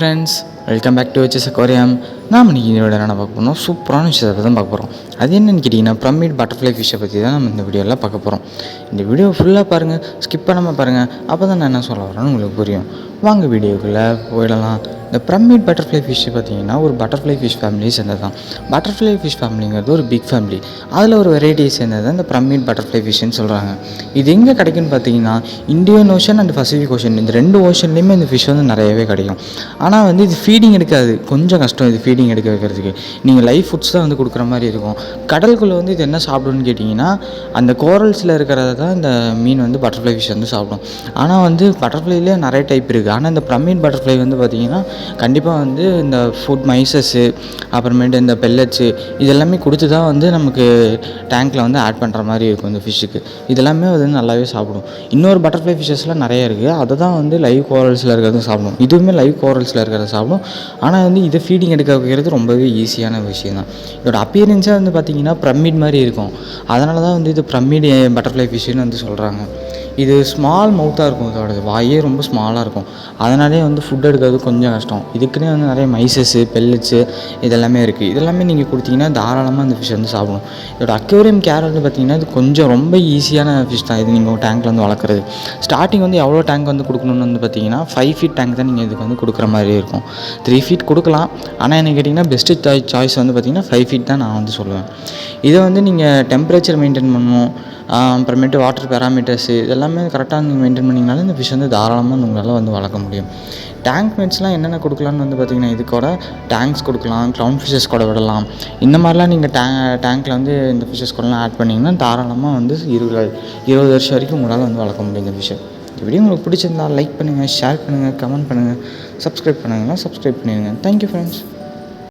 Friends, welcome back to HS aquarium. நாம் இன்றைக்கி இந்த வீடியோவில் என்ன பார்க்க போகிறோம், சூப்பரான விஷயத்தை தான் பார்க்க போகிறோம். அது என்னென்னு கேட்டிங்கன்னா, பிரமிட் பட்டர்ஃப்ளை ஃபிஷ்ஷை பற்றி தான் நம்ம இந்த வீடியோவில் பார்க்க போகிறோம். இந்த வீடியோ ஃபுல்லாக பாருங்கள், ஸ்கிப் பண்ணாமல் பாருங்கள். அப்போ தான் நான் என்ன சொல்ல வரேன்னு உங்களுக்கு புரியும். வாங்க வீடியோக்குள்ளே போயிடலாம். இந்த பிரமிட் பட்டர்ஃப்ளை ஃபிஷ் பார்த்திங்கன்னா ஒரு பட்டர்ஃப்ளை ஃபிஷ் ஃபேமிலியை சேர்ந்தது தான். பட்டர்ஃப்ளை ஃபிஷ் ஃபேமிலிங்கிறது ஒரு பிக் ஃபேமிலி. அதில் ஒரு வெரைட்டியை சேர்ந்தது தான் இந்த பிரமிட் பட்டர்ஃப்ளை ஃபிஷ்ஷுன்னு சொல்கிறாங்க. இது எங்கே கிடைக்குன்னு பார்த்தீங்கன்னா, Indian ocean and Pacific ocean, இந்த 2 ஓஷன்லேயுமே இந்த ஃபிஷ் வந்து நிறையவே கிடைக்கும். ஆனால் வந்து இது ஃபீடிங் எடுக்காது, கொஞ்சம் கஷ்டம் இது ஃபீடிங் எடுக்க வைக்கிறதுக்கு. நீங்கள் லைவ் ஃபுட்ஸ் தான் வந்து கொடுக்குற மாதிரி இருக்கும். கடலுக்குள்ளே வந்து இது என்ன சாப்பிடுன்னு கேட்டிங்கன்னா, அந்த கோரல்ஸில் இருக்கிறத தான் இந்த மீன் வந்து பட்டர்ஃப்ளை ஃபிஷ் வந்து சாப்பிடும். ஆனால் வந்து பட்டர்ஃப்ளைலேயே நிறைய டைப் இருக்குது. ஆனால் இந்த பிரமிட் பட்டர்ஃப்ளை வந்து பார்த்திங்கன்னா கண்டிப்பாக வந்து இந்த ஃபுட் மைசஸ்ஸு, அப்புறமேட்டு இந்த பெல்லட்ஸு இதெல்லாமே கொடுத்து தான் வந்து நமக்கு டேங்க்கில் வந்து ஆட் பண்ணுற மாதிரி இருக்கும் இந்த ஃபிஷ்ஷுக்கு. இதெல்லாமே வந்து நல்லாவே சாப்பிடும். இன்னொரு பட்டர்ஃப்ளை ஃபிஷ்ஷஸ்லாம் நிறைய இருக்குது, அதை தான் வந்து லைவ் கோரல்ஸில் இருக்கிறது சாப்பிடும். இதுவுமே லைவ் கோரல்ஸில் இருக்கிறத சாப்பிடும். ஆனால் வந்து இதை ஃபீடிங் எடுக்க வைக்கிறது ரொம்பவே ஈஸியான விஷயம் தான். இதோட அப்பியரன்ஸாக வந்து பார்த்திங்கன்னா பிரமிட் மாதிரி இருக்கும். அதனால தான் வந்து இது பிரமிட் பட்டர்ஃப்ளை ஃபிஷ்ஷுன்னு வந்து சொல்கிறாங்க. இது ஸ்மால் மவுத்தாக இருக்கும், இதோட வாயே ரொம்ப ஸ்மாலாக இருக்கும். அதனாலே வந்து ஃபுட் எடுக்கிறது கொஞ்சம் கஷ்டம். இதுக்குன்னே வந்து நிறைய மைசஸ்ஸு, பெல்லட்ஸு இதெல்லாமே இருக்குது. இதெல்லாமே நீங்கள் கொடுத்தீங்கன்னா தாராளமாக இந்த ஃபிஷ் வந்து சாப்பிடும். இதோட அக்வேரியம் கேர் வந்து பார்த்திங்கன்னா இது கொஞ்சம் ரொம்ப ஈஸியான ஃபிஷ் தான். இது நீங்கள் டேங்க்கில் வந்து வளர்க்குறது. ஸ்டார்டிங் வந்து எவ்வளோ டேங்க் வந்து கொடுக்கணும்னு வந்து பார்த்திங்கன்னா 5 ஃபீட் டேங்க் தான் நீங்கள் இதுக்கு வந்து கொடுக்குற மாதிரி இருக்கும். 3 ஃபீட் கொடுக்கலாம். ஆனால் என்ன கேட்டிங்கன்னா பெஸ்ட்டு சாய்ஸ் வந்து பார்த்திங்கன்னா 5 ஃபீட் தான் நான் வந்து சொல்லுவேன். இதை வந்து நீங்கள் டெம்பரேச்சர் மெயின்டைன் பண்ணணும், அப்புறமேட்டு வாட்டர் பேராமீட்டர்ஸு இதெல்லாமே கரெக்டாக நீங்கள் மெயின்டைன் பண்ணிங்கனாலும் இந்த ஃபிஷ் வந்து தாராளமாக உங்களால் வந்து வளர்க்க முடியும். டேங்க் மேட்ஸ்லாம் என்னென்ன கொடுக்கலான்னு வந்து பார்த்திங்கன்னா, இது கூட டேங்க்ஸ் கொடுக்கலாம், க்ளவுன் ஃபிஷ்ஷஸ் கூட விடலாம். இந்த மாதிரிலாம் நீங்கள் டேங்க்கில் வந்து இந்த ஃபிஷ்ஷஸ் கூடலாம் ஆட் பண்ணிங்கன்னா தாராளமாக வந்து 20 வருஷம் வரைக்கும் உங்களால் வந்து வளர்க்க முடியும் இந்த ஃபிஷ்ஷை. இந்த வீடியோ உங்களுக்கு பிடிச்சிருந்தா லைக் பண்ணுங்கள், ஷேர் பண்ணுங்கள், கமெண்ட் பண்ணுங்கள், சப்ஸ்கிரைப் பண்ணுங்கன்னா சப்ஸ்கிரைப் பண்ணிடுங்க. Thank you friends.